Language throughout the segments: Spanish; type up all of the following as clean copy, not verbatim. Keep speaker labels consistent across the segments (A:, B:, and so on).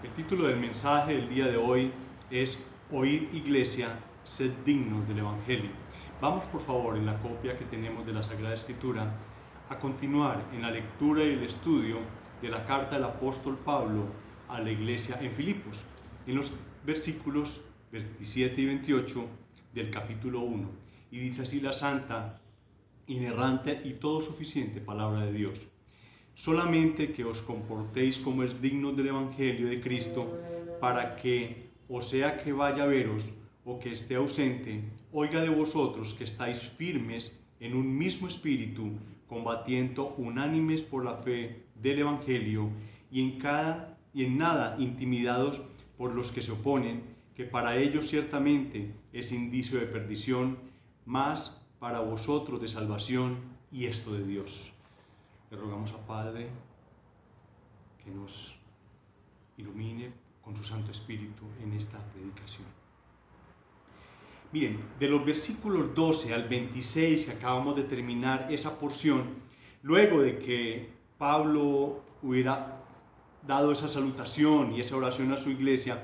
A: El título del mensaje del día de hoy es Oíd Iglesia, sed dignos del Evangelio. Vamos por favor en la copia que tenemos de la Sagrada Escritura a continuar en la lectura y el estudio de la carta del apóstol Pablo a la iglesia en Filipos, en los versículos 27 y 28 del capítulo 1. Y dice así la santa, inerrante y todo suficiente palabra de Dios. Solamente que os comportéis como es digno del Evangelio de Cristo, para que, o sea que vaya a veros o que esté ausente, oiga de vosotros que estáis firmes en un mismo espíritu, combatiendo unánimes por la fe del Evangelio, y en nada intimidados por los que se oponen, que para ellos ciertamente es indicio de perdición, mas para vosotros de salvación, y esto de Dios. Le rogamos a Padre que nos ilumine con su Santo Espíritu en esta predicación. Miren, de los versículos 12 al 26 que acabamos de terminar esa porción, luego de que Pablo hubiera dado esa salutación y esa oración a su iglesia,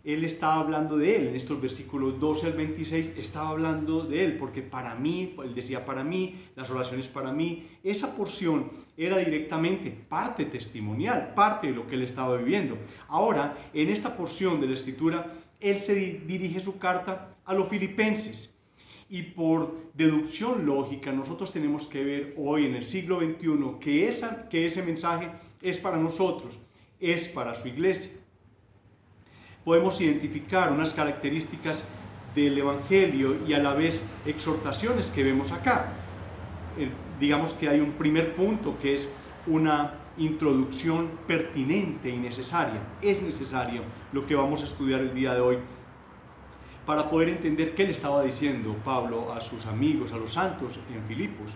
A: él estaba hablando de él, en estos versículos 12 al 26 estaba hablando de él, porque para mí, él decía para mí, las oraciones para mí, esa porción era directamente parte testimonial, parte de lo que él estaba viviendo. Ahora, en esta porción de la Escritura, él se dirige su carta a los filipenses, y por deducción lógica nosotros tenemos que ver hoy en el siglo XXI que ese mensaje es para nosotros, es para su iglesia. Podemos identificar unas características del Evangelio y a la vez exhortaciones que vemos acá. Digamos que hay un primer punto que es una introducción pertinente y necesaria. Es necesario lo que vamos a estudiar el día de hoy para poder entender qué le estaba diciendo Pablo a sus amigos, a los santos en Filipos.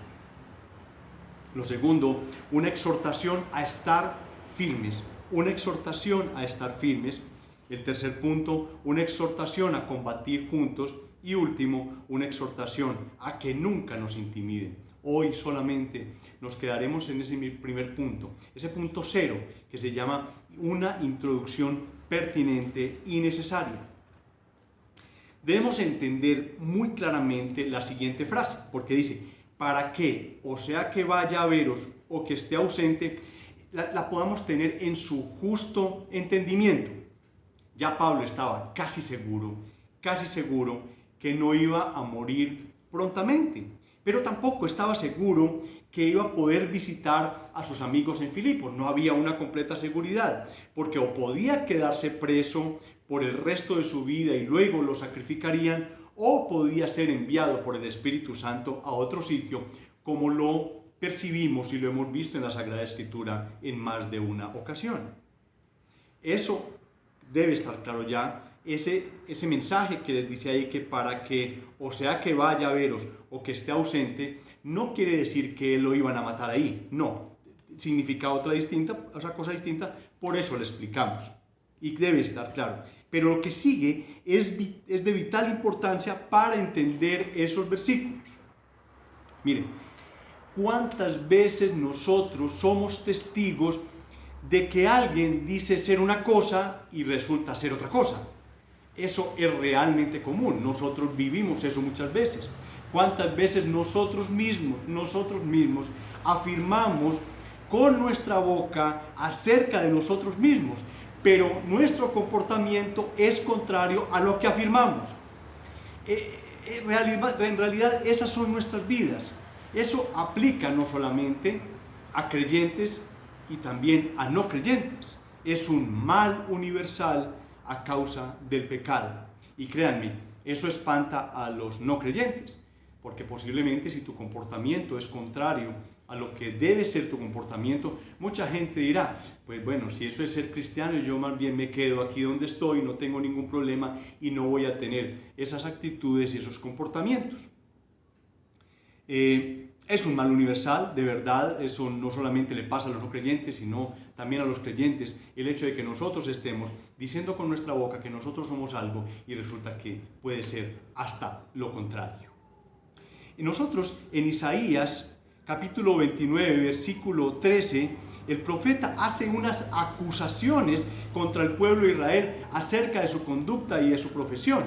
A: Lo segundo, una exhortación a estar firmes. Una exhortación a estar firmes. El tercer punto, una exhortación a combatir juntos. Y último, una exhortación a que nunca nos intimiden. Hoy solamente nos quedaremos en ese primer punto, ese punto cero, que se llama una introducción pertinente y necesaria. Debemos entender muy claramente la siguiente frase, porque dice, para que, o sea que vaya a veros o que esté ausente, la podamos tener en su justo entendimiento. Ya Pablo estaba casi seguro que no iba a morir prontamente, pero tampoco estaba seguro que iba a poder visitar a sus amigos en Filipos. No había una completa seguridad, porque o podía quedarse preso por el resto de su vida y luego lo sacrificarían, o podía ser enviado por el Espíritu Santo a otro sitio, como lo percibimos y lo hemos visto en la Sagrada Escritura en más de una ocasión. Eso debe estar claro ya, ese mensaje que les dice ahí que para que, o sea que vaya a veros o que esté ausente, no quiere decir que lo iban a matar ahí, no, significa otra cosa distinta, por eso le explicamos y debe estar claro. Pero lo que sigue es de vital importancia para entender esos versículos. Miren, ¿cuántas veces nosotros somos testigos de que alguien dice ser una cosa y resulta ser otra cosa? Eso es realmente común, nosotros vivimos eso muchas veces. ¿Cuántas veces nosotros mismos afirmamos con nuestra boca acerca de nosotros mismos, pero nuestro comportamiento es contrario a lo que afirmamos? En realidad esas son nuestras vidas. Eso aplica no solamente a creyentes y también a no creyentes. Es un mal universal a causa del pecado. Y créanme, eso espanta a los no creyentes, porque posiblemente si tu comportamiento es contrario a lo que debe ser tu comportamiento, mucha gente dirá, pues bueno, si eso es ser cristiano, yo más bien me quedo aquí donde estoy, no tengo ningún problema y no voy a tener esas actitudes y esos comportamientos. Es un mal universal, de verdad, eso no solamente le pasa a los no creyentes, sino también a los creyentes, el hecho de que nosotros estemos diciendo con nuestra boca que nosotros somos algo y resulta que puede ser hasta lo contrario. Y nosotros en Isaías capítulo 29, versículo 13, el profeta hace unas acusaciones contra el pueblo de Israel acerca de su conducta y de su profesión.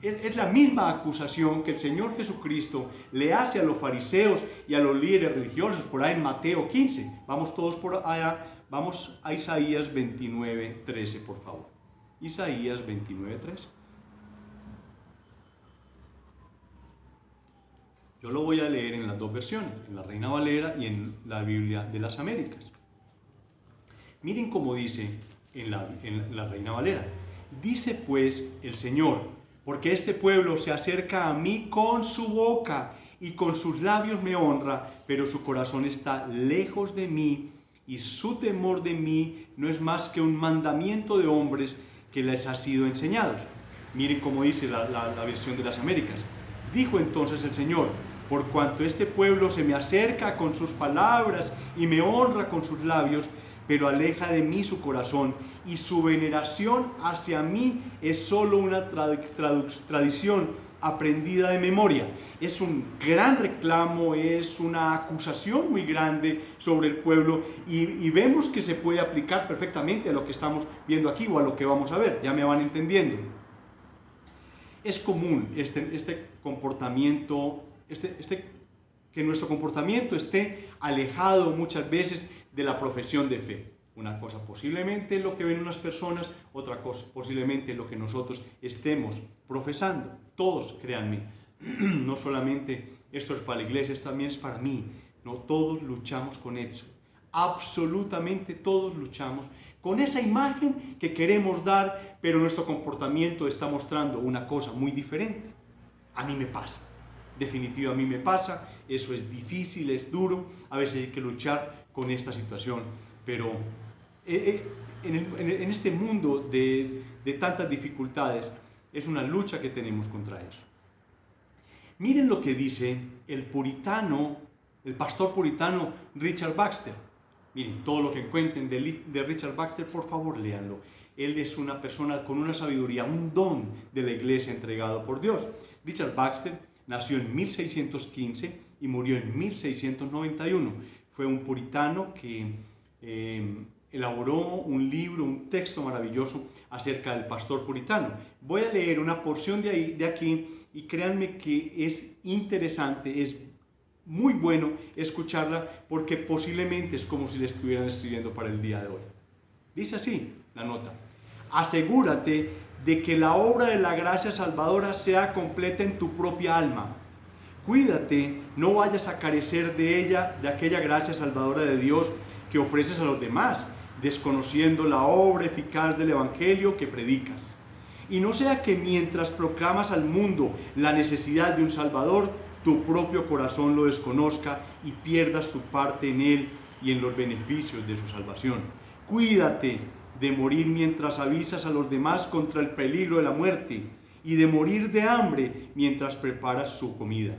A: Es la misma acusación que el Señor Jesucristo le hace a los fariseos y a los líderes religiosos por ahí en Mateo 15. Vamos todos por allá, vamos a Isaías 29:13, por favor. Isaías 29:13. Yo lo voy a leer en las dos versiones, en la Reina Valera y en la Biblia de las Américas. Miren cómo dice en la Reina Valera. Dice pues el Señor: porque este pueblo se acerca a mí con su boca y con sus labios me honra, pero su corazón está lejos de mí y su temor de mí no es más que un mandamiento de hombres que les ha sido enseñados. Miren cómo dice la versión de las Américas. Dijo entonces el Señor: por cuanto este pueblo se me acerca con sus palabras y me honra con sus labios, pero aleja de mí su corazón, y su veneración hacia mí es solo una tradición aprendida de memoria. Es un gran reclamo, es una acusación muy grande sobre el pueblo, y vemos que se puede aplicar perfectamente a lo que estamos viendo aquí o a lo que vamos a ver. Ya me van entendiendo. Es común este comportamiento, que nuestro comportamiento esté alejado muchas veces de la profesión de fe. Una cosa posiblemente lo que ven unas personas, otra cosa posiblemente lo que nosotros estemos profesando. Todos, créanme, no solamente esto es para la iglesia, esto también es para mí. No, todos luchamos con eso. Absolutamente todos luchamos con esa imagen que queremos dar, pero nuestro comportamiento está mostrando una cosa muy diferente. A mí me pasa. Definitivo, a mí me pasa. Eso es difícil, es duro. A veces hay que luchar con esta situación. Pero en este mundo de tantas dificultades, es una lucha que tenemos contra eso. Miren lo que dice el pastor puritano Richard Baxter. Miren, todo lo que encuentren de Richard Baxter, por favor, léanlo. Él es una persona con una sabiduría, un don de la iglesia entregado por Dios. Richard Baxter nació en 1615 y murió en 1691. Fue un puritano que elaboró un libro, un texto maravilloso acerca del pastor puritano. Voy a leer una porción de aquí, y créanme que es interesante, es muy bueno escucharla, porque posiblemente es como si le estuvieran escribiendo para el día de hoy. Dice así la nota: asegúrate de que la obra de la gracia salvadora sea completa en tu propia alma. Cuídate, no vayas a carecer de ella, de aquella gracia salvadora de Dios que ofreces a los demás, desconociendo la obra eficaz del Evangelio que predicas. Y no sea que mientras proclamas al mundo la necesidad de un Salvador, tu propio corazón lo desconozca y pierdas tu parte en él y en los beneficios de su salvación. Cuídate de morir mientras avisas a los demás contra el peligro de la muerte, y de morir de hambre mientras preparas su comida.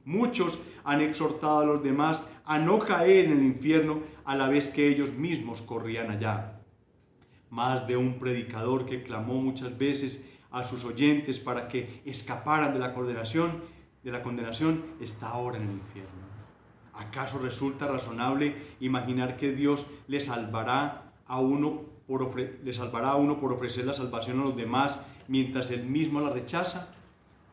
A: Muchos han exhortado a los demás a no caer en el infierno a la vez que ellos mismos corrían allá. Más de un predicador que clamó muchas veces a sus oyentes para que escaparan de la condenación está ahora en el infierno. ¿Acaso resulta razonable imaginar que Dios le salvará a uno por ofrecer la salvación a los demás mientras él mismo la rechaza?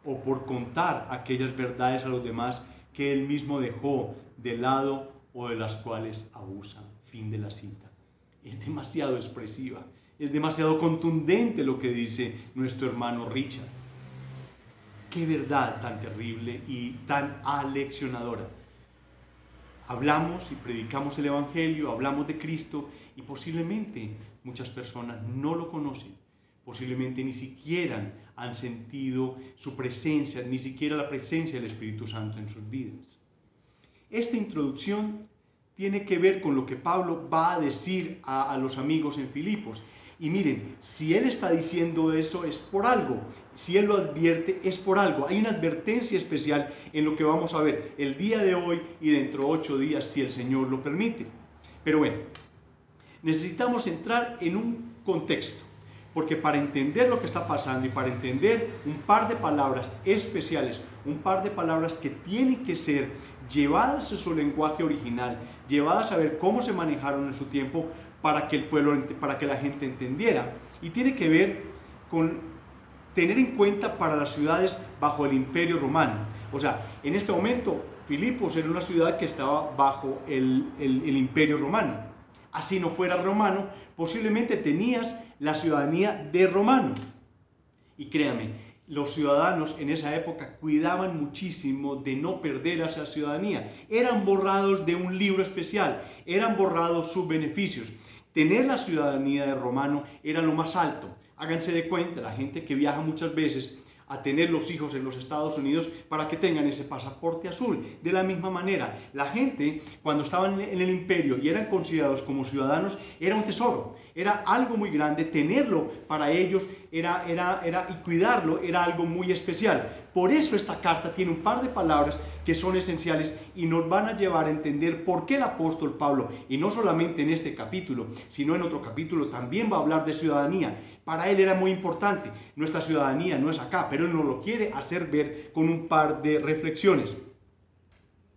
A: ¿O por contar aquellas verdades a los demás que él mismo dejó de lado o de las cuales abusa? Fin de la cita. Es demasiado expresiva, es demasiado contundente lo que dice nuestro hermano Richard. Qué verdad tan terrible y tan aleccionadora. Hablamos y predicamos el Evangelio, hablamos de Cristo, y posiblemente muchas personas no lo conocen, posiblemente ni siquiera han sentido su presencia, ni siquiera la presencia del Espíritu Santo en sus vidas. Esta introducción tiene que ver con lo que Pablo va a decir a los amigos en Filipos. Y miren, si él está diciendo eso es por algo. Si él lo advierte es por algo. Hay una advertencia especial en lo que vamos a ver el día de hoy y dentro de 8 días, si el Señor lo permite. Pero bueno, necesitamos entrar en un contexto, porque para entender lo que está pasando y para entender un par de palabras especiales un par de palabras que tienen que ser llevadas a su lenguaje original, llevadas a ver cómo se manejaron en su tiempo para que el pueblo, para que la gente entendiera. Y tiene que ver con tener en cuenta para las ciudades bajo el Imperio Romano. O sea, en este momento Filipos era una ciudad que estaba bajo el Imperio Romano. Así no fuera romano, posiblemente tenías la ciudadanía de romano. Y créame, los ciudadanos en esa época cuidaban muchísimo de no perder esa ciudadanía. Eran borrados de un libro especial, eran borrados sus beneficios. Tener la ciudadanía de romano era lo más alto. Háganse de cuenta, la gente que viaja muchas veces a tener los hijos en los Estados Unidos para que tengan ese pasaporte azul. De la misma manera, la gente cuando estaban en el imperio y eran considerados como ciudadanos, era un tesoro, era algo muy grande, tenerlo para ellos y cuidarlo era algo muy especial. Por eso esta carta tiene un par de palabras que son esenciales y nos van a llevar a entender por qué el apóstol Pablo, y no solamente en este capítulo, sino en otro capítulo, también va a hablar de ciudadanía. Para él era muy importante. Nuestra ciudadanía no es acá, pero él nos lo quiere hacer ver con un par de reflexiones.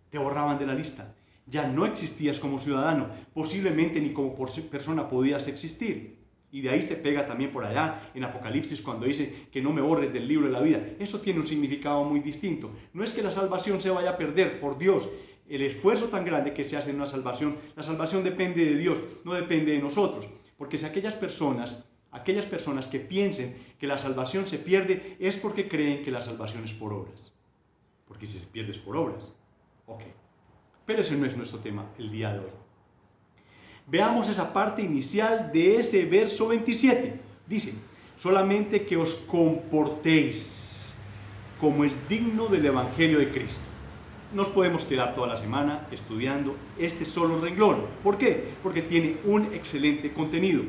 A: Te borraban de la lista. Ya no existías como ciudadano. Posiblemente ni como persona podías existir. Y de ahí se pega también por allá en Apocalipsis cuando dice que no me borres del libro de la vida. Eso tiene un significado muy distinto. No es que la salvación se vaya a perder, por Dios. El esfuerzo tan grande que se hace en una salvación, la salvación depende de Dios, no depende de nosotros. Porque si aquellas personas que piensen que la salvación se pierde es porque creen que la salvación es por obras. Porque si se pierde es por obras. Ok. Pero ese no es nuestro tema el día de hoy. Veamos esa parte inicial de ese verso 27. Dice, solamente que os comportéis como es digno del Evangelio de Cristo. Nos podemos quedar toda la semana estudiando este solo renglón. ¿Por qué? Porque tiene un excelente contenido.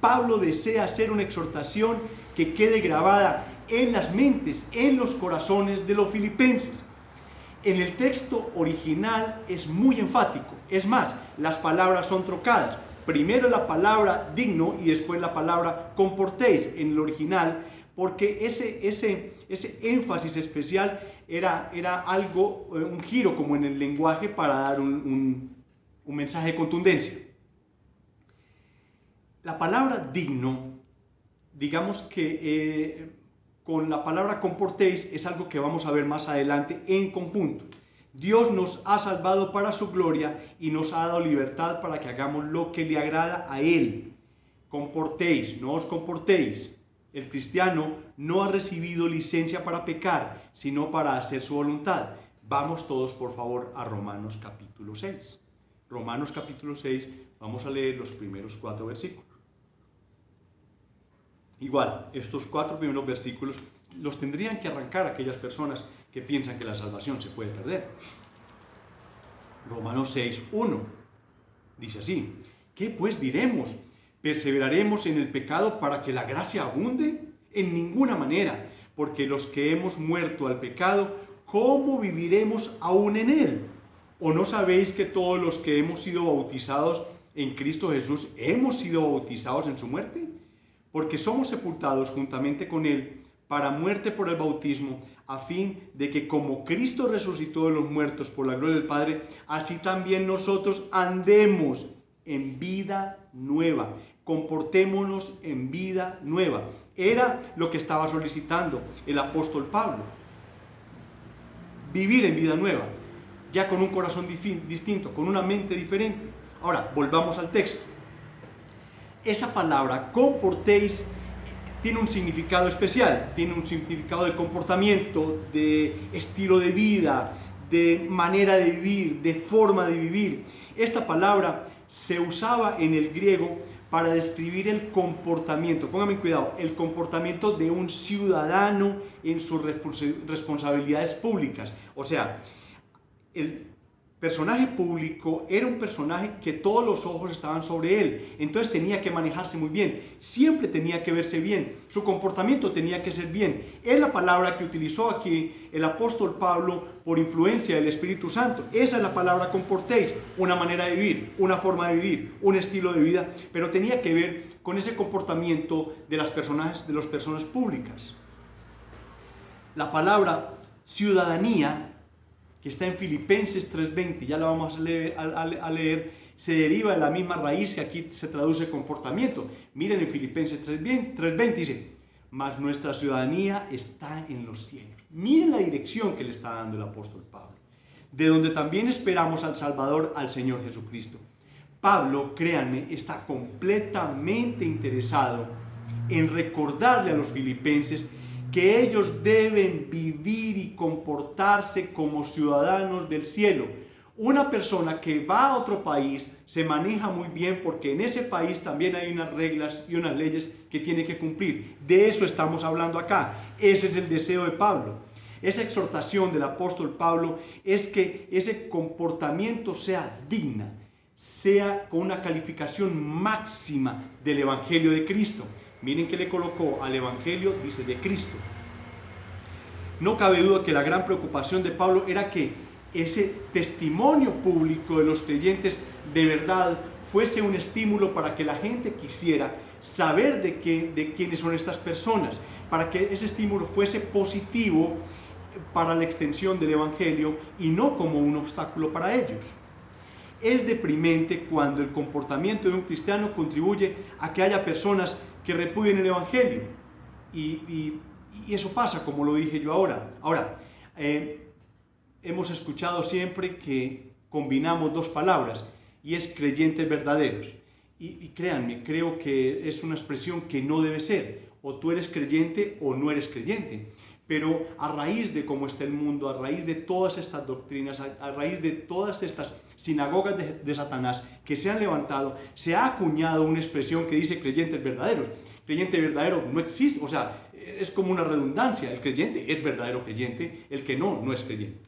A: Pablo desea hacer una exhortación que quede grabada en las mentes, en los corazones de los filipenses. En el texto original es muy enfático. Es más, las palabras son trocadas. Primero la palabra digno y después la palabra comportéis en el original, porque ese énfasis especial era algo, un giro como en el lenguaje para dar un mensaje de contundencia. La palabra digno, digamos que con la palabra comportéis es algo que vamos a ver más adelante en conjunto. Dios nos ha salvado para su gloria y nos ha dado libertad para que hagamos lo que le agrada a Él. Comportéis, no os comportéis. El cristiano no ha recibido licencia para pecar, sino para hacer su voluntad. Vamos todos, por favor, a Romanos capítulo 6. Romanos capítulo 6, vamos a leer los primeros 4 versículos. Igual, estos 4 primeros versículos los tendrían que arrancar aquellas personas que piensan que la salvación se puede perder. Romanos 6, 1 dice así: ¿qué pues diremos? ¿Perseveraremos en el pecado para que la gracia abunde? En ninguna manera, porque los que hemos muerto al pecado, ¿cómo viviremos aún en él? ¿O no sabéis que todos los que hemos sido bautizados en Cristo Jesús hemos sido bautizados en su muerte? Porque somos sepultados juntamente con Él para muerte por el bautismo, a fin de que como Cristo resucitó de los muertos por la gloria del Padre, así también nosotros andemos en vida nueva, comportémonos en vida nueva. Era lo que estaba solicitando el apóstol Pablo. Vivir en vida nueva, ya con un corazón distinto, con una mente diferente. Ahora, volvamos al texto. Esa palabra, comportéis, tiene un significado especial, tiene un significado de comportamiento, de estilo de vida, de manera de vivir, de forma de vivir. Esta palabra se usaba en el griego para describir el comportamiento, pónganme cuidado, el comportamiento de un ciudadano en sus responsabilidades públicas. O sea, el personaje público era un personaje que todos los ojos estaban sobre él, entonces tenía que manejarse muy bien, siempre tenía que verse bien, su comportamiento tenía que ser bien. Es la palabra que utilizó aquí el apóstol Pablo por influencia del Espíritu Santo. Esa es la palabra comportéis, una manera de vivir, una forma de vivir, un estilo de vida, pero tenía que ver con ese comportamiento de las personas públicas. La palabra ciudadanía, que está en Filipenses 3:20, ya la vamos a leer, se deriva de la misma raíz que aquí se traduce comportamiento. Miren en Filipenses 3:20 dice, mas nuestra ciudadanía está en los cielos. Miren la dirección que le está dando el apóstol Pablo, de donde también esperamos al Salvador, al Señor Jesucristo. Pablo, créanme, está completamente interesado en recordarle a los filipenses que ellos deben vivir y comportarse como ciudadanos del cielo. Una persona que va a otro país se maneja muy bien porque en ese país también hay unas reglas y unas leyes que tiene que cumplir. De eso estamos hablando acá. Ese es el deseo de Pablo. Esa exhortación del apóstol Pablo es que ese comportamiento sea digna, sea con una calificación máxima del Evangelio de Cristo. Miren que le colocó al Evangelio, dice, de Cristo. No cabe duda que la gran preocupación de Pablo era que ese testimonio público de los creyentes de verdad fuese un estímulo para que la gente quisiera saber de quiénes son estas personas, para que ese estímulo fuese positivo para la extensión del Evangelio y no como un obstáculo para ellos. Es deprimente cuando el comportamiento de un cristiano contribuye a que haya personas que repudien el Evangelio. Y eso pasa, como lo dije yo ahora. Ahora, hemos escuchado siempre que combinamos dos palabras, y es creyentes verdaderos. Y créanme, creo que es una expresión que no debe ser. O tú eres creyente o no eres creyente. Pero a raíz de cómo está el mundo, a raíz de todas estas doctrinas, a raíz de todas estas sinagogas de Satanás que se han levantado, se ha acuñado una expresión que dice creyentes verdaderos. Creyente verdadero no existe, o sea, es como una redundancia. El creyente es verdadero creyente, el que no, no es creyente.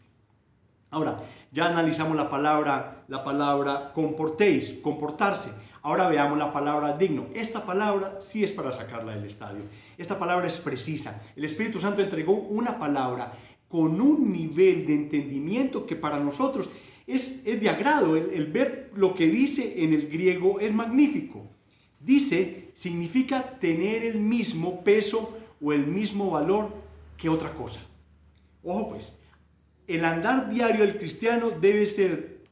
A: Ahora, ya analizamos la palabra comportéis, comportarse. Ahora veamos la palabra digno. Esta palabra sí es para sacarla del estadio. Esta palabra es precisa. El Espíritu Santo entregó una palabra con un nivel de entendimiento que para nosotros es de agrado. El ver lo que dice en el griego es magnífico. Dice, significa tener el mismo peso o el mismo valor que otra cosa. Ojo pues, el andar diario del cristiano debe ser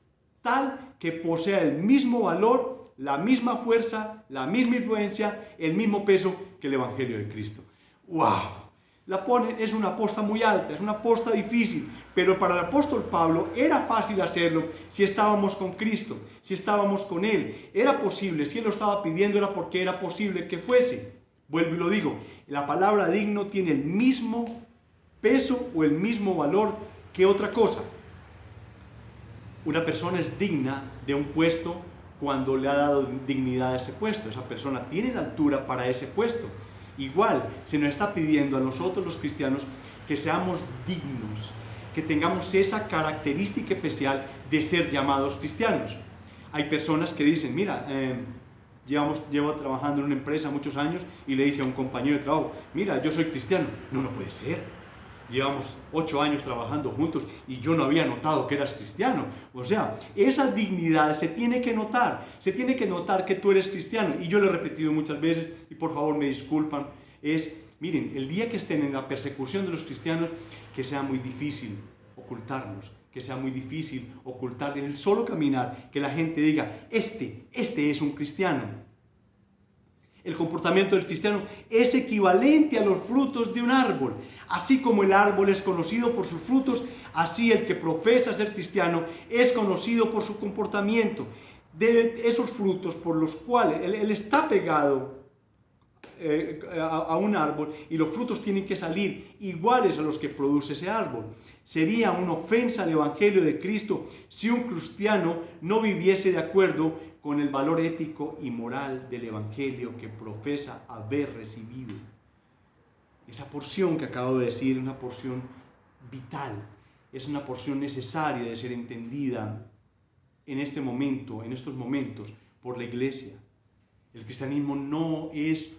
A: tal que posea el mismo valor, la misma fuerza, la misma influencia, el mismo peso que el Evangelio de Cristo. ¡Wow! Es una aposta muy alta, es una aposta difícil, pero para el apóstol Pablo era fácil hacerlo si estábamos con Cristo, si estábamos con Él. Era posible, si Él lo estaba pidiendo era porque era posible que fuese. Vuelvo y lo digo, la palabra digno tiene el mismo peso o el mismo valor que otra cosa. Una persona es digna de un puesto cuando le ha dado dignidad a ese puesto. Esa persona tiene la altura para ese puesto. Igual, se nos está pidiendo a nosotros los cristianos que seamos dignos, que tengamos esa característica especial de ser llamados cristianos. Hay personas que dicen, mira, llevo trabajando en una empresa muchos años y le dice a un compañero de trabajo, mira, yo soy cristiano. No puede ser. Llevamos 8 años trabajando juntos y yo no había notado que eras cristiano. O sea, esa dignidad se tiene que notar que tú eres cristiano. Y yo lo he repetido muchas veces y por favor me disculpan. Miren, el día que estén en la persecución de los cristianos, que sea muy difícil ocultarnos, que sea muy difícil ocultar en el solo caminar, que la gente diga, este es un cristiano. El comportamiento del cristiano es equivalente a los frutos de un árbol. Así como el árbol es conocido por sus frutos, así el que profesa ser cristiano es conocido por su comportamiento. Esos frutos por los cuales él está pegado a un árbol y los frutos tienen que salir iguales a los que produce ese árbol. Sería una ofensa al Evangelio de Cristo si un cristiano no viviese de acuerdo con el valor ético y moral del Evangelio que profesa haber recibido. Esa porción que acabo de decir es una porción vital, es una porción necesaria de ser entendida en estos momentos, por la iglesia. El cristianismo no es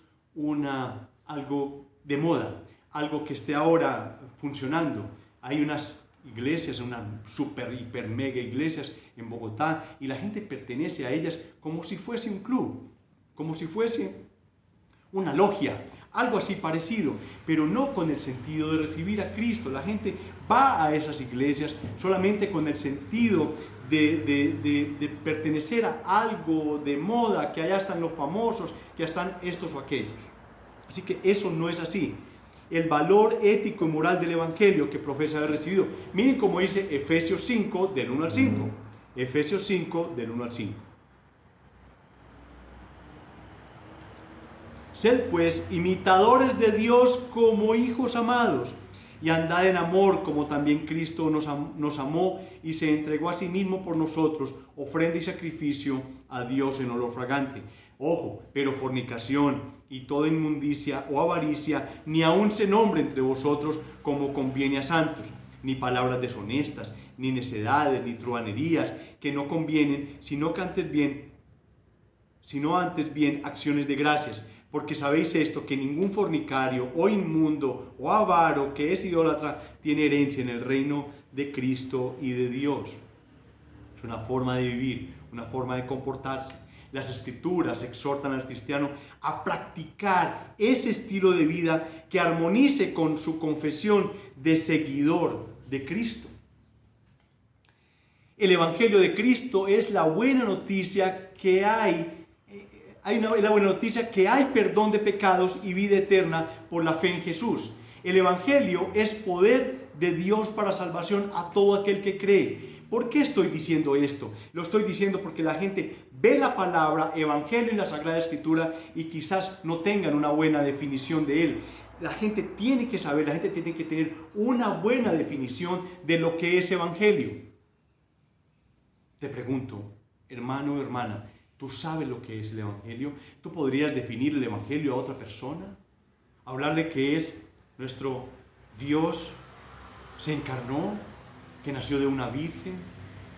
A: algo de moda, algo que esté ahora funcionando. Hay unas iglesias, unas super, hiper, mega iglesias en Bogotá y la gente pertenece a ellas como si fuese un club, como si fuese una logia. algo así parecido, pero no con el sentido de recibir a Cristo. La gente va a esas iglesias solamente con el sentido de pertenecer a algo de moda, que allá están los famosos, que están estos o aquellos. Así que eso no es así. El valor ético y moral del Evangelio que profesa haber recibido. Miren cómo dice Efesios 5, del 1 al 5. Efesios 5, del 1 al 5. Sed pues imitadores de Dios como hijos amados, y andad en amor como también Cristo nos amó y se entregó a sí mismo por nosotros, ofrenda y sacrificio a Dios en olor fragante. Ojo, pero fornicación y toda inmundicia o avaricia ni aun se nombre entre vosotros como conviene a santos, ni palabras deshonestas, ni necedades, ni truhanerías que no convienen, sino antes bien acciones de gracias. Porque sabéis esto, que ningún fornicario o inmundo o avaro que es idólatra tiene herencia en el reino de Cristo y de Dios. Es una forma de vivir, una forma de comportarse. Las Escrituras exhortan al cristiano a practicar ese estilo de vida que armonice con su confesión de seguidor de Cristo. El Evangelio de Cristo es la buena noticia que hay la buena noticia que hay perdón de pecados y vida eterna por la fe en Jesús. El Evangelio es poder de Dios para salvación a todo aquel que cree. ¿Por qué estoy diciendo esto? Lo estoy diciendo porque la gente ve la palabra Evangelio en la Sagrada Escritura y quizás no tengan una buena definición de él. La gente tiene que saber, la gente tiene que tener una buena definición de lo que es Evangelio. Te pregunto, hermano o hermana, ¿tú sabes lo que es el Evangelio? ¿Tú podrías definir el Evangelio a otra persona? Hablarle que es nuestro Dios, se encarnó, que nació de una virgen,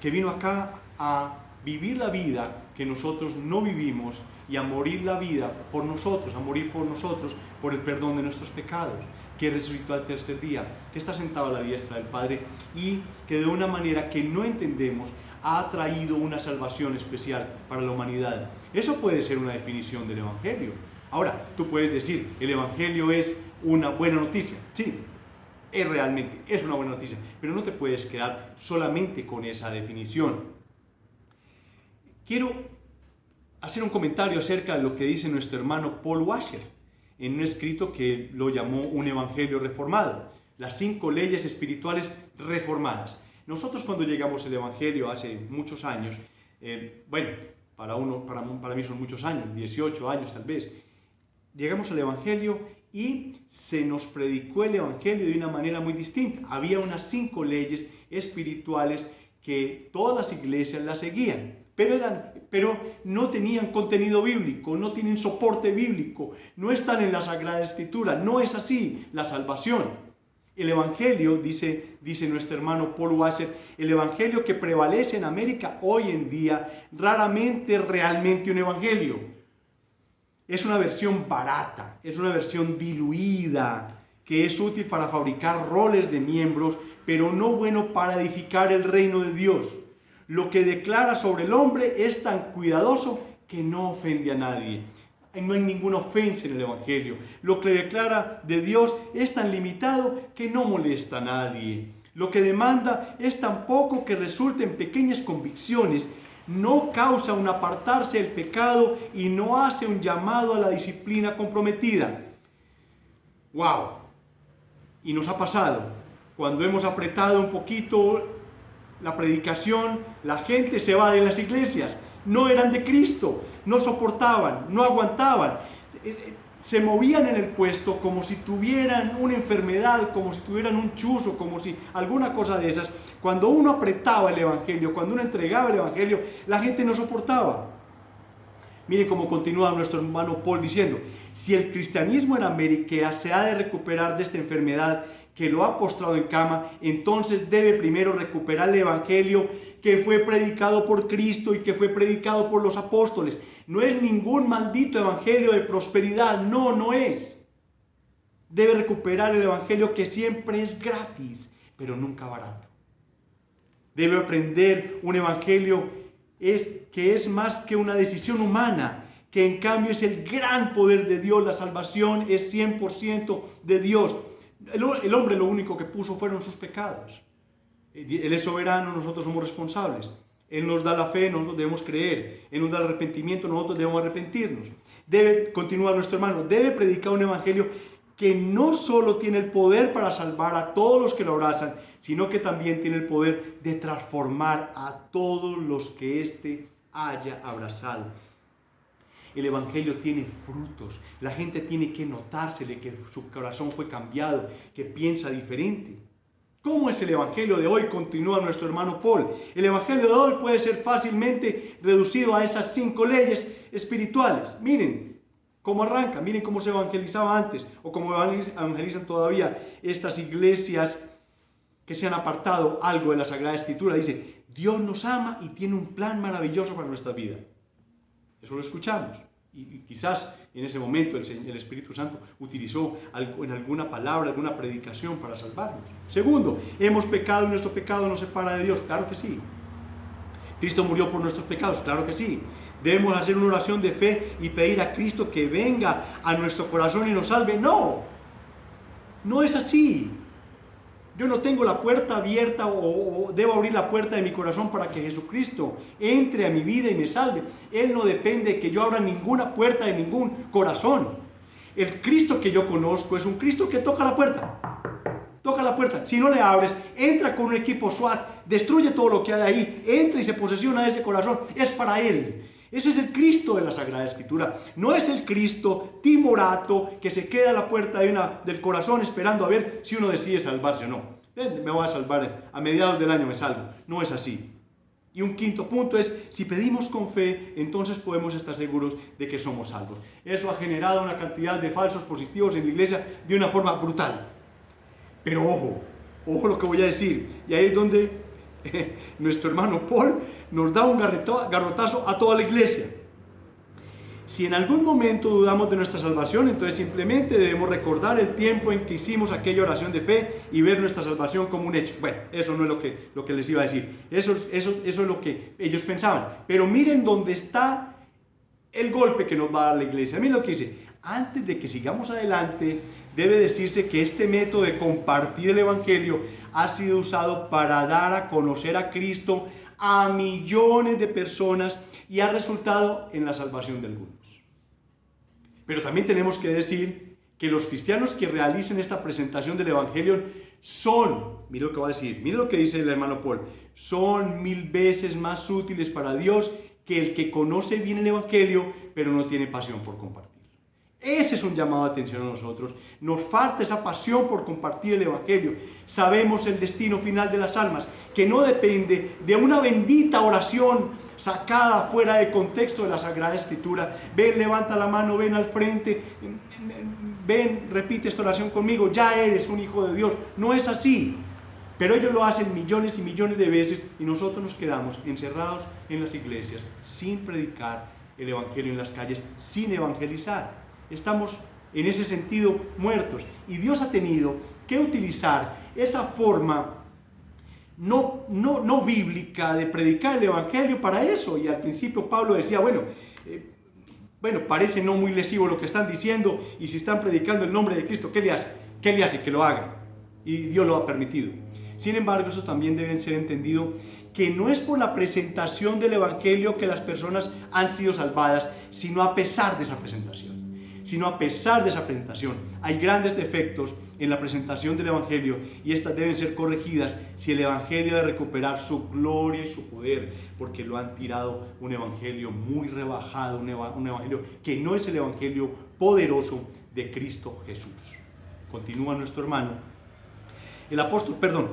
A: que vino acá a vivir la vida que nosotros no vivimos y a morir la vida por nosotros, a morir por nosotros, por el perdón de nuestros pecados, que resucitó al tercer día, que está sentado a la diestra del Padre y que de una manera que no entendemos ha traído una salvación especial para la humanidad. Eso puede ser una definición del Evangelio. Ahora, tú puedes decir, el Evangelio es una buena noticia. Sí, es una buena noticia, pero no te puedes quedar solamente con esa definición. Quiero hacer un comentario acerca de lo que dice nuestro hermano Paul Washer en un escrito que lo llamó un Evangelio reformado, las 5 leyes espirituales reformadas. Nosotros cuando llegamos al Evangelio hace muchos años, para mí son muchos años, 18 años tal vez, llegamos al Evangelio y se nos predicó el Evangelio de una manera muy distinta. Había unas 5 leyes espirituales que todas las iglesias las seguían, pero no tenían contenido bíblico, no tienen soporte bíblico, no están en la Sagrada Escritura, no es así la salvación. El Evangelio, dice nuestro hermano Paul Washer, el Evangelio que prevalece en América hoy en día, raramente realmente un Evangelio. Es una versión barata, es una versión diluida, que es útil para fabricar roles de miembros, pero no bueno para edificar el reino de Dios. Lo que declara sobre el hombre es tan cuidadoso que no ofende a nadie. No hay ninguna ofensa en el Evangelio. Lo que declara de Dios es tan limitado que no molesta a nadie. Lo que demanda es tan poco que resulta en pequeñas convicciones, no causa un apartarse del pecado y no hace un llamado a la disciplina comprometida. ¡Wow! Y nos ha pasado. Cuando hemos apretado un poquito la predicación, la gente se va de las iglesias. No eran de Cristo, no soportaban, no aguantaban. Se movían en el puesto como si tuvieran una enfermedad, como si tuvieran un chuzo, como si alguna cosa de esas. Cuando uno apretaba el Evangelio, cuando uno entregaba el Evangelio, la gente no soportaba. Miren cómo continúa nuestro hermano Paul diciendo, si el cristianismo en América se ha de recuperar de esta enfermedad que lo ha postrado en cama, entonces debe primero recuperar el Evangelio que fue predicado por Cristo y que fue predicado por los apóstoles. No es ningún maldito evangelio de prosperidad, no es. Debe recuperar el Evangelio que siempre es gratis, pero nunca barato. Debe aprender un Evangelio que es más que una decisión humana, que en cambio es el gran poder de Dios. La salvación es 100% de Dios. El hombre lo único que puso fueron sus pecados. Él es soberano, nosotros somos responsables. Él nos da la fe, nosotros debemos creer. Él nos da el arrepentimiento, nosotros debemos arrepentirnos. Continúa nuestro hermano, debe predicar un evangelio que no solo tiene el poder para salvar a todos los que lo abrazan, sino que también tiene el poder de transformar a todos los que éste haya abrazado. El evangelio tiene frutos. La gente tiene que notársele que su corazón fue cambiado, que piensa diferente. ¿Cómo es el evangelio de hoy? Continúa nuestro hermano Paul. El evangelio de hoy puede ser fácilmente reducido a esas 5 leyes espirituales. Miren cómo arranca, miren cómo se evangelizaba antes, o cómo evangelizan todavía estas iglesias que se han apartado algo de la Sagrada Escritura. Dice, Dios nos ama y tiene un plan maravilloso para nuestra vida. Eso lo escuchamos. Y quizás en ese momento el Espíritu Santo utilizó en alguna palabra, alguna predicación para salvarnos. Segundo, hemos pecado y nuestro pecado nos separa de Dios. Claro que sí. Cristo murió por nuestros pecados. Claro que sí. Debemos hacer una oración de fe y pedir a Cristo que venga a nuestro corazón y nos salve. No, no es así. Yo no tengo la puerta abierta o debo abrir la puerta de mi corazón para que Jesucristo entre a mi vida y me salve. Él no depende de que yo abra ninguna puerta de ningún corazón. El Cristo que yo conozco es un Cristo que toca la puerta. Toca la puerta. Si no le abres, entra con un equipo SWAT, destruye todo lo que hay ahí, entra y se posesiona de ese corazón. Es para Él. Ese es el Cristo de la Sagrada Escritura. No es el Cristo timorato que se queda a la puerta del corazón esperando a ver si uno decide salvarse o no. Me voy a salvar, a mediados del año me salvo. No es así. Y un quinto punto es, si pedimos con fe, entonces podemos estar seguros de que somos salvos. Eso ha generado una cantidad de falsos positivos en la iglesia de una forma brutal. Pero ojo lo que voy a decir. Y ahí es donde nuestro hermano Paul nos da un garrotazo a toda la iglesia. Si en algún momento dudamos de nuestra salvación, entonces simplemente debemos recordar el tiempo en que hicimos aquella oración de fe y ver nuestra salvación como un hecho. Bueno, eso no es lo que les iba a decir. Eso es lo que ellos pensaban. Pero miren dónde está el golpe que nos va a dar la iglesia. Miren lo que dice. Antes de que sigamos adelante, debe decirse que este método de compartir el evangelio ha sido usado para dar a conocer a Cristo a millones de personas y ha resultado en la salvación de algunos. Pero también tenemos que decir que los cristianos que realicen esta presentación del evangelio son, mire lo que va a decir, mire lo que dice el hermano Paul, son 1000 veces más útiles para Dios que el que conoce bien el evangelio pero no tiene pasión por compartir. Ese es un llamado de atención a nosotros. Nos falta esa pasión por compartir el evangelio. Sabemos el destino final de las almas, que no depende de una bendita oración sacada fuera de contexto de la Sagrada Escritura. Ven, levanta la mano, ven al frente, ven, repite esta oración conmigo, ya eres un hijo de Dios. No es así. Pero ellos lo hacen millones y millones de veces y nosotros nos quedamos encerrados en las iglesias sin predicar el evangelio en las calles, sin evangelizar. Estamos en ese sentido muertos y Dios ha tenido que utilizar esa forma no bíblica de predicar el evangelio para eso. Y al principio Pablo decía, bueno, parece no muy lesivo lo que están diciendo y si están predicando el nombre de Cristo, ¿qué le hace? ¿Qué le hace? Que lo haga. Y Dios lo ha permitido. Sin embargo, eso también debe ser entendido que no es por la presentación del evangelio que las personas han sido salvadas, sino a pesar de esa presentación. Hay grandes defectos en la presentación del evangelio y estas deben ser corregidas si el evangelio debe recuperar su gloria y su poder, porque lo han tirado un evangelio muy rebajado, un evangelio que no es el evangelio poderoso de Cristo Jesús. Continúa nuestro hermano.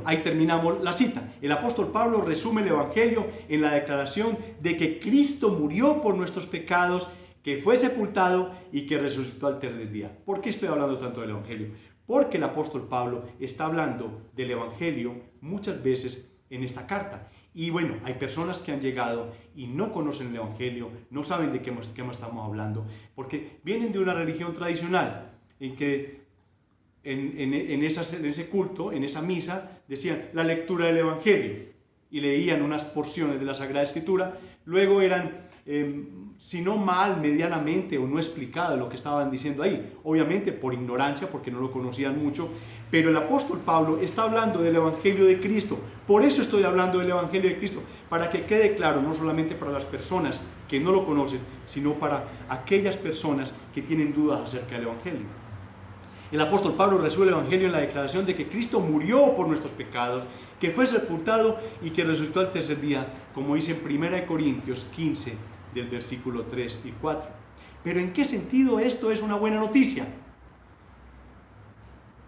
A: Ahí terminamos la cita. El apóstol Pablo resume el evangelio en la declaración de que Cristo murió por nuestros pecados, que fue sepultado y que resucitó al tercer día. ¿Por qué estoy hablando tanto del evangelio? Porque el apóstol Pablo está hablando del evangelio muchas veces en esta carta. Y bueno, hay personas que han llegado y no conocen el evangelio, no saben de qué estamos hablando, porque vienen de una religión tradicional en que en ese culto, en esa misa, decían la lectura del evangelio y leían unas porciones de la Sagrada Escritura, luego eran sino mal, medianamente o no explicado lo que estaban diciendo ahí. Obviamente por ignorancia, porque no lo conocían mucho. Pero el apóstol Pablo está hablando del Evangelio de Cristo. Por eso estoy hablando del Evangelio de Cristo. Para que quede claro, no solamente para las personas que no lo conocen, sino para aquellas personas que tienen dudas acerca del Evangelio. El apóstol Pablo resuelve el Evangelio en la declaración de que Cristo murió por nuestros pecados, que fue sepultado y que resucitó al tercer día, como dice en 1 Corintios 15, del versículo 3 y 4. Pero ¿en qué sentido esto es una buena noticia?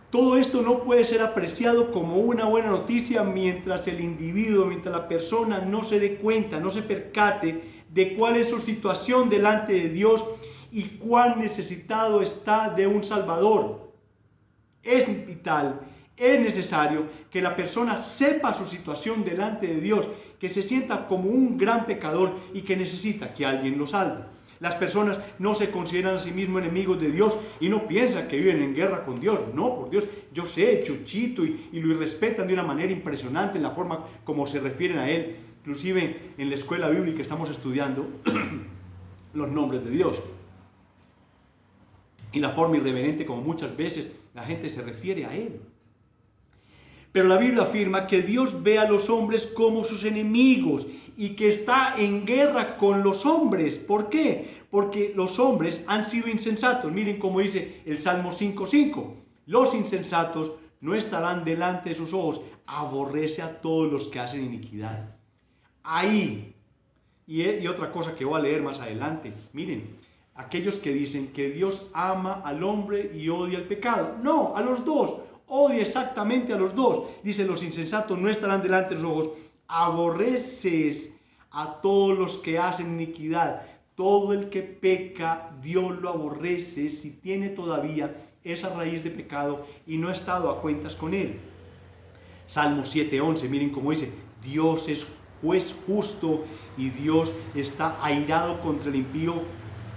A: Todo esto no puede ser apreciado como una buena noticia mientras el individuo, mientras la persona no se dé cuenta, no se percate de cuál es su situación delante de Dios y cuán necesitado está de un Salvador. Es vital, es necesario que la persona sepa su situación delante de Dios, que se sienta como un gran pecador y que necesita que alguien lo salve. Las personas no se consideran a sí mismos enemigos de Dios y no piensan que viven en guerra con Dios. No, por Dios, yo sé, Chuchito, y lo respetan de una manera impresionante en la forma como se refieren a Él. Inclusive en la escuela bíblica estamos estudiando los nombres de Dios. Y la forma irreverente como muchas veces la gente se refiere a Él. Pero la Biblia afirma que Dios ve a los hombres como sus enemigos y que está en guerra con los hombres. ¿Por qué? Porque los hombres han sido insensatos. Miren cómo dice el Salmo 5:5. Los insensatos no estarán delante de sus ojos. Aborrece a todos los que hacen iniquidad. Ahí. Y otra cosa que voy a leer más adelante. Miren, aquellos que dicen que Dios ama al hombre y odia el pecado. No, a los dos. Odia exactamente a los dos. Dice, los insensatos no estarán delante de los ojos. Aborreces a todos los que hacen iniquidad. Todo el que peca, Dios lo aborrece si tiene todavía esa raíz de pecado y no ha estado a cuentas con él. Salmo 7:11, miren cómo dice, Dios es juez justo y Dios está airado contra el impío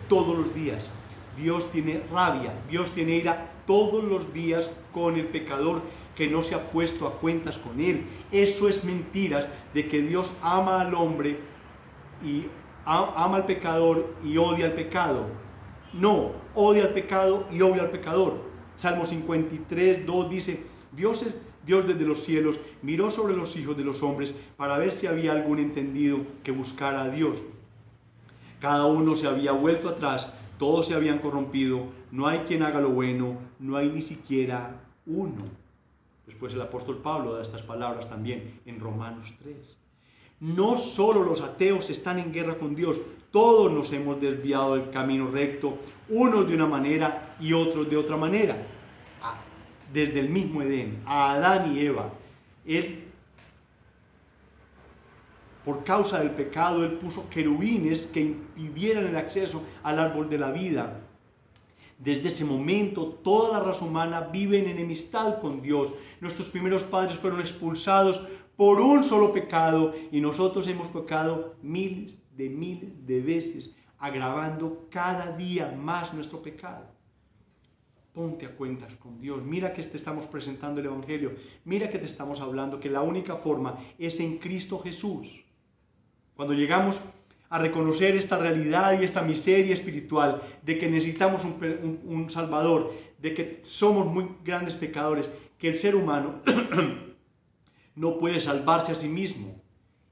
A: todos los días. Dios tiene rabia, Dios tiene ira todos los días con el pecador que no se ha puesto a cuentas con él. Eso es mentiras de que Dios ama al hombre y ama al pecador y odia al pecado. No, odia al pecado y odia al pecador. Salmo 53:2 dice, Dios es Dios desde los cielos, miró sobre los hijos de los hombres para ver si había algún entendido que buscara a Dios. Cada uno se había vuelto atrás, todos se habían corrompido, no hay quien haga lo bueno, no hay ni siquiera uno. Después el apóstol Pablo da estas palabras también en Romanos 3. No solo los ateos están en guerra con Dios, todos nos hemos desviado del camino recto, unos de una manera y otros de otra manera. Desde el mismo Edén, a Adán y Eva, por causa del pecado, Él puso querubines que impidieran el acceso al árbol de la vida. Desde ese momento, toda la raza humana vive en enemistad con Dios. Nuestros primeros padres fueron expulsados por un solo pecado y nosotros hemos pecado miles de veces, agravando cada día más nuestro pecado. Ponte a cuentas con Dios. Mira que te estamos presentando el Evangelio. Mira que te estamos hablando que la única forma es en Cristo Jesús. Cuando llegamos a reconocer esta realidad y esta miseria espiritual de que necesitamos un Salvador, de que somos muy grandes pecadores, que el ser humano no puede salvarse a sí mismo,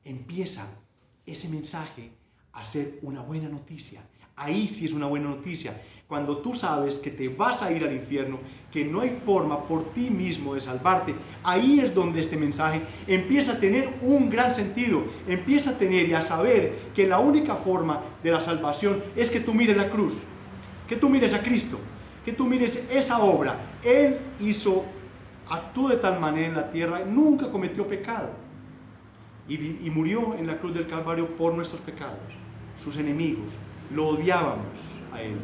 A: empieza ese mensaje a ser una buena noticia. Ahí sí es una buena noticia. Cuando tú sabes que te vas a ir al infierno, que no hay forma por ti mismo de salvarte, ahí es donde este mensaje empieza a tener un gran sentido. Empieza a tener y a saber que la única forma de la salvación es que tú mires la cruz, que tú mires a Cristo, que tú mires esa obra. Él actuó de tal manera en la tierra, nunca cometió pecado y murió en la cruz del Calvario por nuestros pecados. Sus enemigos lo odiábamos a Él.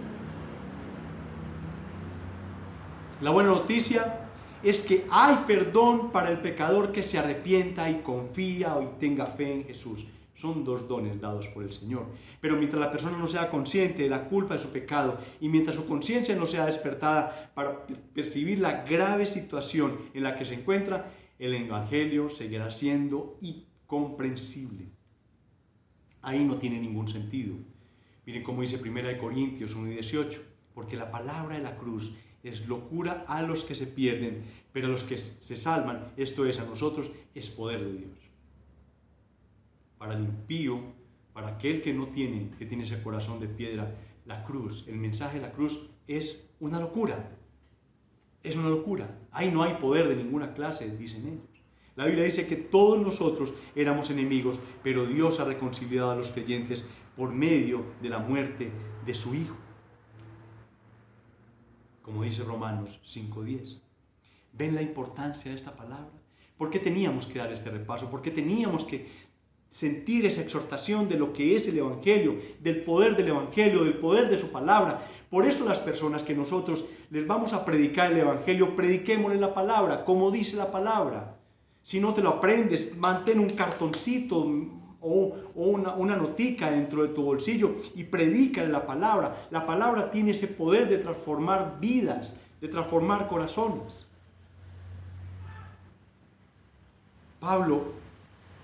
A: La buena noticia es que hay perdón para el pecador que se arrepienta y confía y tenga fe en Jesús. Son dos dones dados por el Señor. Pero mientras la persona no sea consciente de la culpa de su pecado y mientras su conciencia no sea despertada para percibir la grave situación en la que se encuentra, el Evangelio seguirá siendo incomprensible. Ahí no tiene ningún sentido. Miren cómo dice 1 Corintios 1:18, porque la palabra de la cruz es locura a los que se pierden, pero a los que se salvan, esto es a nosotros, es poder de Dios. Para el impío, para aquel que tiene ese corazón de piedra, la cruz, el mensaje de la cruz es una locura. Es una locura. Ahí no hay poder de ninguna clase, dicen ellos. La Biblia dice que todos nosotros éramos enemigos, pero Dios ha reconciliado a los creyentes por medio de la muerte de su Hijo. Como dice Romanos 5:10. ¿Ven la importancia de esta palabra? ¿Por qué teníamos que dar este repaso? ¿Por qué teníamos que sentir esa exhortación de lo que es el Evangelio, del poder del Evangelio, del poder de su palabra? Por eso las personas que nosotros les vamos a predicar el Evangelio, prediquémosle la palabra, como dice la palabra. Si no te lo aprendes, mantén un cartoncito o una notica dentro de tu bolsillo y predícale la palabra. La palabra tiene ese poder de transformar vidas, de transformar corazones. Pablo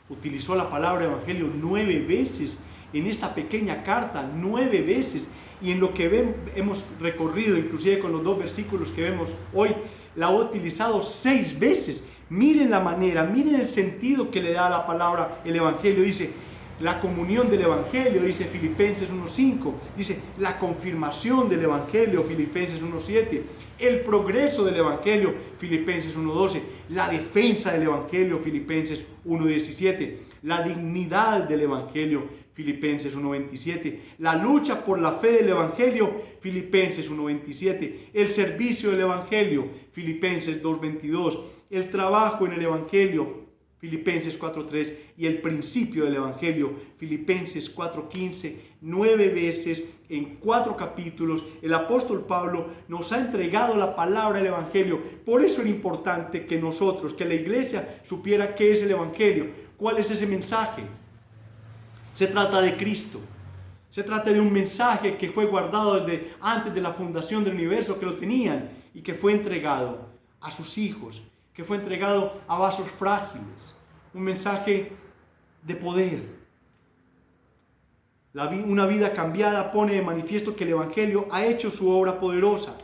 A: utilizó la palabra evangelio 9 veces en esta pequeña carta, 9 veces. Y en lo que hemos recorrido, inclusive con los 2 versículos que vemos hoy, la ha utilizado 6 veces. Miren la manera, miren el sentido que le da a la palabra el evangelio. Dice, la comunión del evangelio, dice Filipenses 1:5. Dice, la confirmación del evangelio, Filipenses 1:7. El progreso del evangelio, Filipenses 1:12. La defensa del evangelio, Filipenses 1:17. La dignidad del evangelio, Filipenses 1:27. La lucha por la fe del evangelio, Filipenses 1:27. El servicio del evangelio, Filipenses 2:22. El trabajo en el evangelio, Filipenses 4:3, y el principio del evangelio, Filipenses 4:15. 9 veces en 4 capítulos el apóstol Pablo nos ha entregado la palabra del evangelio. Por eso era importante que nosotros, que la iglesia supiera qué es el evangelio, cuál es ese mensaje. Se trata de Cristo. Se trata de un mensaje que fue guardado desde antes de la fundación del universo, que lo tenían y que fue entregado a sus hijos, que fue entregado a vasos frágiles. Un mensaje de poder. Una vida cambiada pone de manifiesto que el evangelio ha hecho su obra poderosa.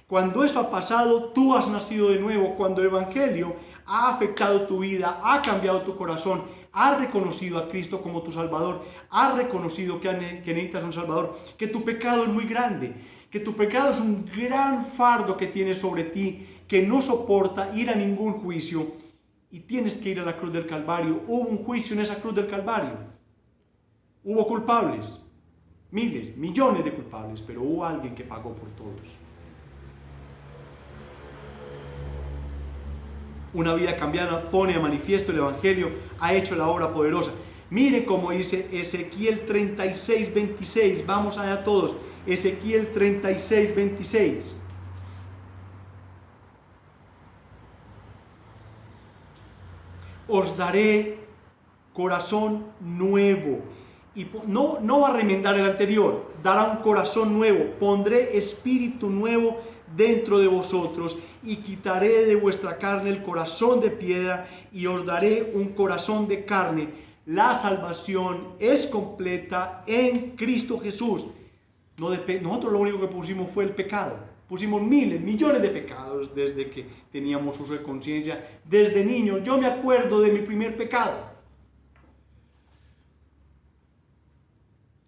A: Cuando eso ha pasado, tú has nacido de nuevo. Cuando el evangelio ha afectado tu vida, ha cambiado tu corazón, has reconocido a Cristo como tu Salvador, has reconocido que necesitas un Salvador, que tu pecado es muy grande, que tu pecado es un gran fardo que tienes sobre ti, que no soporta ir a ningún juicio y tienes que ir a la cruz del Calvario. Hubo un juicio en esa cruz del Calvario. Hubo culpables, miles, millones de culpables, pero hubo alguien que pagó por todos. Una vida cambiada pone a manifiesto el evangelio, ha hecho la obra poderosa. Miren cómo dice Ezequiel 36:26. Vamos allá todos. Ezequiel 36:26. Os daré corazón nuevo. Y no va a remendar el anterior, dará un corazón nuevo. Pondré espíritu nuevo dentro de vosotros y quitaré de vuestra carne el corazón de piedra y os daré un corazón de carne. La salvación es completa en Cristo Jesús. Nosotros lo único que pusimos fue el pecado. Pusimos miles, millones de pecados desde que teníamos uso de conciencia. Desde niños, yo me acuerdo de mi primer pecado.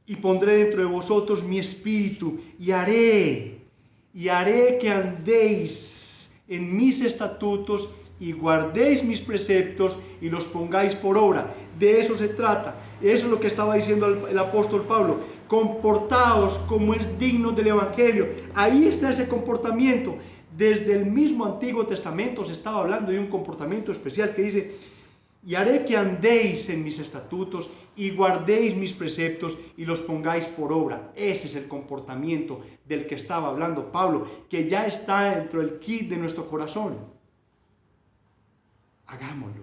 A: Y pondré dentro de vosotros mi espíritu y haré que andéis en mis estatutos y guardéis mis preceptos y los pongáis por obra. De eso se trata. Eso es lo que estaba diciendo el apóstol Pablo. Comportaos como es digno del evangelio. Ahí está ese comportamiento. Desde el mismo Antiguo Testamento se estaba hablando de un comportamiento especial que dice: y haré que andéis en mis estatutos y guardéis mis preceptos y los pongáis por obra. Ese es el comportamiento del que estaba hablando Pablo, que ya está dentro del kit de nuestro corazón. Hagámoslo.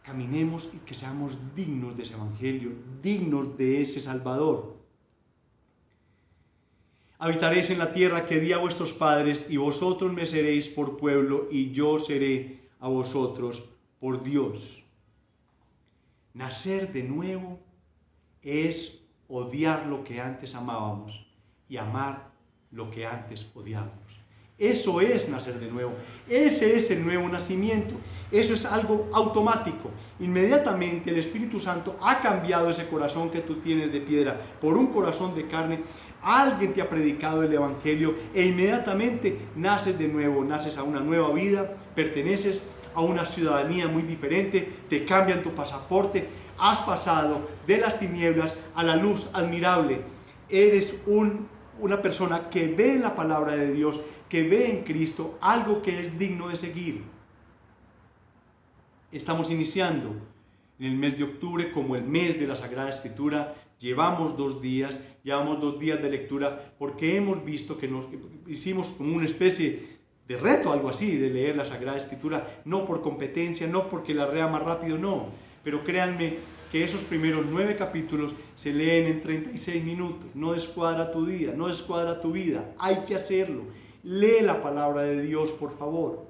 A: Caminemos y que seamos dignos de ese evangelio, dignos de ese Salvador. Habitaréis en la tierra que di a vuestros padres y vosotros me seréis por pueblo y yo seré a vosotros por Dios. Nacer de nuevo es odiar lo que antes amábamos y amar lo que antes odiábamos. Eso es nacer de nuevo. Ese es el nuevo nacimiento. Eso es algo automático. Inmediatamente el Espíritu Santo ha cambiado ese corazón que tú tienes de piedra por un corazón de carne. Alguien te ha predicado el Evangelio e inmediatamente naces de nuevo. Naces a una nueva vida, perteneces a una ciudadanía muy diferente, te cambian tu pasaporte. Has pasado de las tinieblas a la luz admirable. Eres una persona que ve en la palabra de Dios, que ve en Cristo algo que es digno de seguir. Estamos iniciando en el mes de octubre como el mes de la Sagrada Escritura. Llevamos 2 días de lectura porque hemos visto que nos hicimos como una especie de reto, algo así, de leer la Sagrada Escritura, no por competencia, no porque la lea más rápido, no. Pero créanme que esos primeros 9 capítulos se leen en 36 minutos. No descuadra tu día, no descuadra tu vida. Hay que hacerlo. Lee la palabra de Dios, por favor.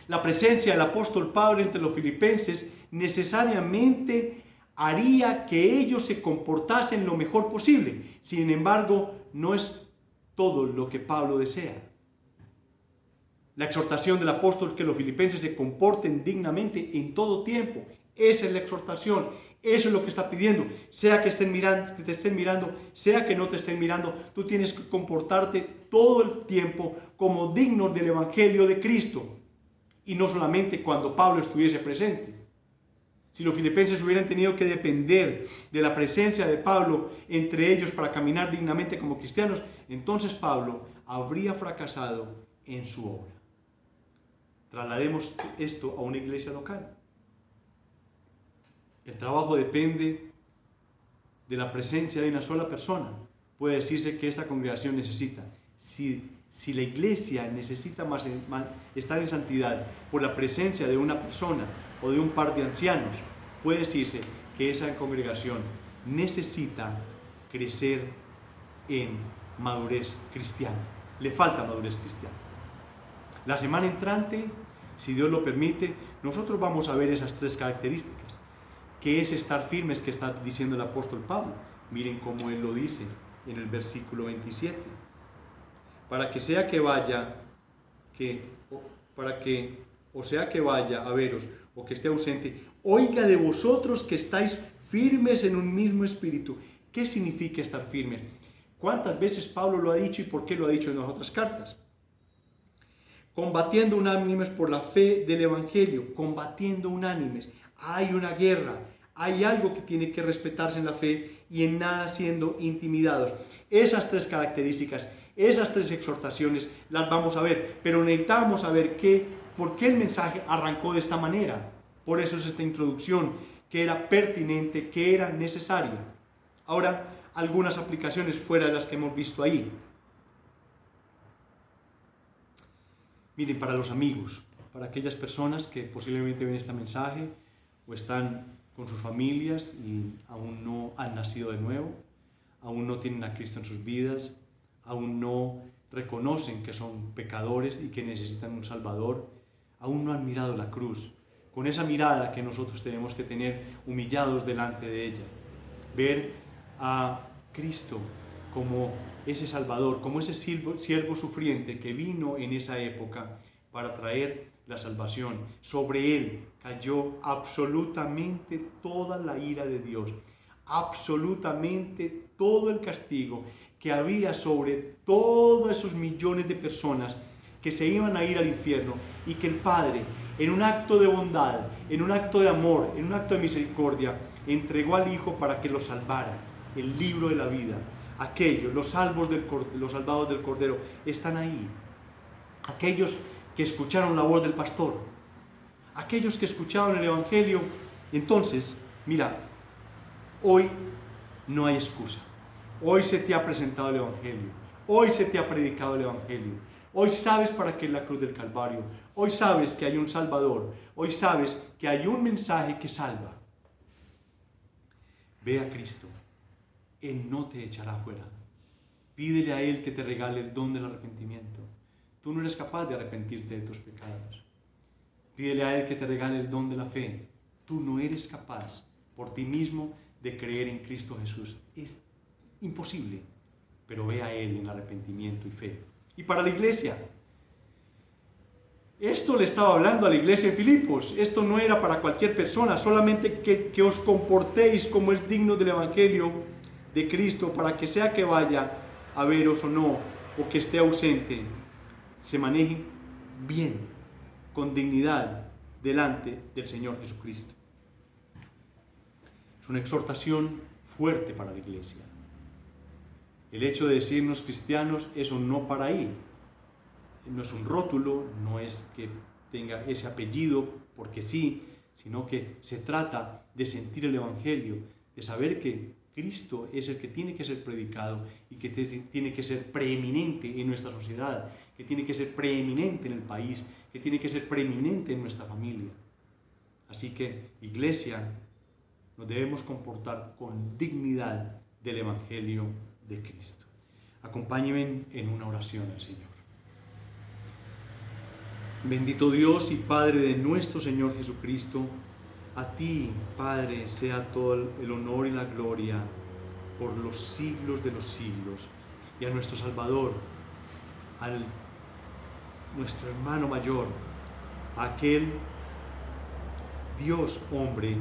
A: La presencia del apóstol Pablo entre los filipenses necesariamente haría que ellos se comportasen lo mejor posible. Sin embargo, no es todo lo que Pablo desea. La exhortación del apóstol que los filipenses se comporten dignamente en todo tiempo. Esa es la exhortación. Eso es lo que está pidiendo. Sea que te estén mirando, sea que no te estén mirando, tú tienes que comportarte todo el tiempo como digno del Evangelio de Cristo. Y no solamente cuando Pablo estuviese presente. Si los filipenses hubieran tenido que depender de la presencia de Pablo entre ellos para caminar dignamente como cristianos, entonces Pablo habría fracasado en su obra. Traslademos esto a una iglesia local. El trabajo depende de la presencia de una sola persona. Puede decirse que esta congregación necesita. Si la iglesia necesita estar en santidad por la presencia de una persona o de un par de ancianos, puede decirse que esa congregación necesita crecer en madurez cristiana. Le falta madurez cristiana. La semana entrante, si Dios lo permite, nosotros vamos a ver esas 3 características. ¿Qué es estar firmes que está diciendo el apóstol Pablo? Miren cómo él lo dice en el versículo 27. Para que sea que vaya, o sea que vaya a veros, o que esté ausente, oiga de vosotros que estáis firmes en un mismo espíritu. ¿Qué significa estar firmes? ¿Cuántas veces Pablo lo ha dicho y por qué lo ha dicho en las otras cartas? Combatiendo unánimes por la fe del Evangelio, combatiendo unánimes. Hay una guerra, hay algo que tiene que respetarse en la fe y en nada siendo intimidados. Esas 3 características, esas 3 exhortaciones las vamos a ver, pero necesitamos saber por qué el mensaje arrancó de esta manera. Por eso es esta introducción, que era pertinente, que era necesaria. Ahora, algunas aplicaciones fuera de las que hemos visto ahí. Miren, para los amigos, para aquellas personas que posiblemente ven este mensaje o están con sus familias y aún no han nacido de nuevo, aún no tienen a Cristo en sus vidas, aún no reconocen que son pecadores y que necesitan un Salvador, aún no han mirado la cruz, con esa mirada que nosotros tenemos que tener humillados delante de ella, ver a Cristo como ese Salvador, como ese siervo sufriente que vino en esa época para traer la salvación. Sobre él cayó absolutamente toda la ira de Dios, absolutamente todo el castigo que había sobre todos esos millones de personas que se iban a ir al infierno, y que el Padre, en un acto de bondad, en un acto de amor, en un acto de misericordia, entregó al Hijo para que lo salvara. El libro de la vida, aquellos, los salvados del Cordero, están ahí. Aquellos que escucharon la voz del pastor, aquellos que escucharon el Evangelio. Entonces, mira, hoy no hay excusa. Hoy se te ha presentado el Evangelio. Hoy se te ha predicado el Evangelio. Hoy sabes para qué es la cruz del Calvario. Hoy sabes que hay un Salvador. Hoy sabes que hay un mensaje que salva. Ve a Cristo. Él no te echará fuera. Pídele a Él que te regale el don del arrepentimiento. Tú no eres capaz de arrepentirte de tus pecados. Pídele a Él que te regale el don de la fe. Tú no eres capaz por ti mismo de creer en Cristo Jesús. Es imposible, pero ve a Él en arrepentimiento y fe. Y para la iglesia, esto le estaba hablando a la iglesia en Filipos. Esto no era para cualquier persona, solamente que os comportéis como es digno del Evangelio de Cristo, para que sea que vaya a veros o no, o que esté ausente, se manejen bien, con dignidad, delante del Señor Jesucristo. Es una exhortación fuerte para la iglesia. El hecho de decirnos cristianos, eso no para ahí. No es un rótulo, no es que tenga ese apellido porque sí, sino que se trata de sentir el Evangelio, de saber que Cristo es el que tiene que ser predicado y que tiene que ser preeminente en nuestra sociedad, que tiene que ser preeminente en el país, que tiene que ser preeminente en nuestra familia. Así que, iglesia, nos debemos comportar con dignidad del Evangelio de Cristo. Acompáñenme en una oración al Señor. Bendito Dios y Padre de nuestro Señor Jesucristo, a ti, Padre, sea todo el honor y la gloria por los siglos de los siglos. Y a nuestro Salvador, a nuestro hermano mayor, a aquel Dios hombre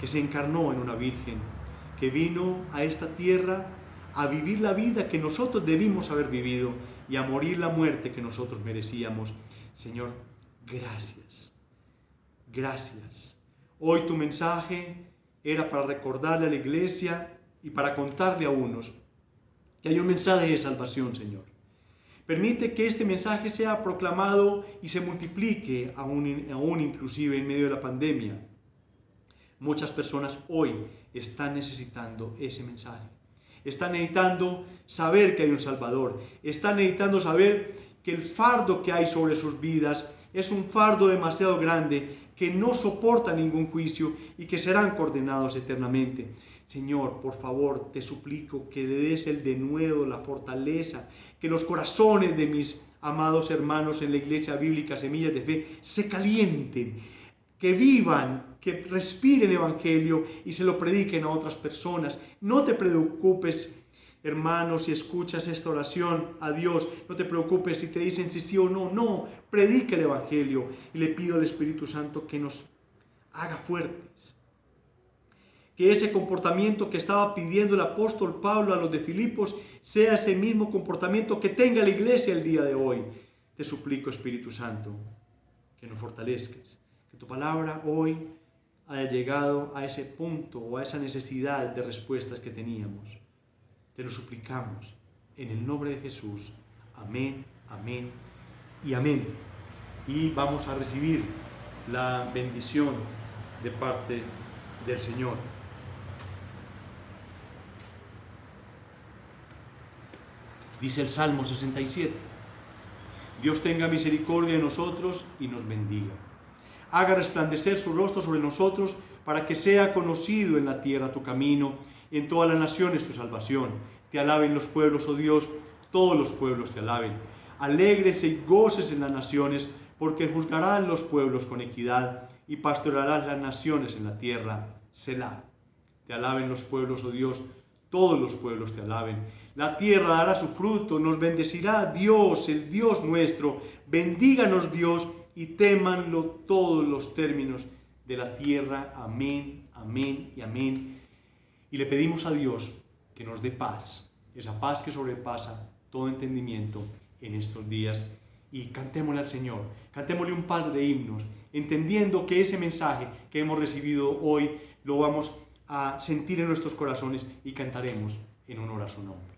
A: que se encarnó en una virgen, que vino a esta tierra a vivir la vida que nosotros debimos haber vivido y a morir la muerte que nosotros merecíamos. Señor, gracias, gracias. Hoy tu mensaje era para recordarle a la iglesia y para contarle a unos que hay un mensaje de salvación, Señor. Permite que este mensaje sea proclamado y se multiplique aún inclusive en medio de la pandemia. Muchas personas hoy están necesitando ese mensaje. Están necesitando saber que hay un Salvador. Están necesitando saber que el fardo que hay sobre sus vidas es un fardo demasiado grande, que no soporta ningún juicio y que serán condenados eternamente. Señor, por favor, te suplico que le des el denuedo, la fortaleza, que los corazones de mis amados hermanos en la Iglesia Bíblica Semillas de Fe se calienten, que vivan, que respiren el Evangelio y se lo prediquen a otras personas. No te preocupes, hermano, si escuchas esta oración a Dios, no te preocupes si te dicen si sí o no. No, predica el Evangelio y le pido al Espíritu Santo que nos haga fuertes. Que ese comportamiento que estaba pidiendo el apóstol Pablo a los de Filipos sea ese mismo comportamiento que tenga la iglesia el día de hoy. Te suplico, Espíritu Santo, que nos fortalezcas, que tu palabra hoy haya llegado a ese punto o a esa necesidad de respuestas que teníamos. Te lo suplicamos en el nombre de Jesús. Amén, amén y amén. Y vamos a recibir la bendición de parte del Señor. Dice el Salmo 67. Dios tenga misericordia de nosotros y nos bendiga. Haga resplandecer su rostro sobre nosotros para que sea conocido en la tierra tu camino y en todas las naciones tu salvación. Te alaben los pueblos, oh Dios, todos los pueblos te alaben. Alégrese y goces en las naciones, porque juzgarán los pueblos con equidad y pastorearán las naciones en la tierra. Selah. Te alaben los pueblos, oh Dios, todos los pueblos te alaben. La tierra dará su fruto, nos bendecirá Dios, el Dios nuestro. Bendíganos Dios y témanlo todos los términos de la tierra. Amén, amén y amén. Y le pedimos a Dios que nos dé paz, esa paz que sobrepasa todo entendimiento en estos días. Y cantémosle al Señor, cantémosle un par de himnos, entendiendo que ese mensaje que hemos recibido hoy lo vamos a sentir en nuestros corazones y cantaremos en honor a su nombre.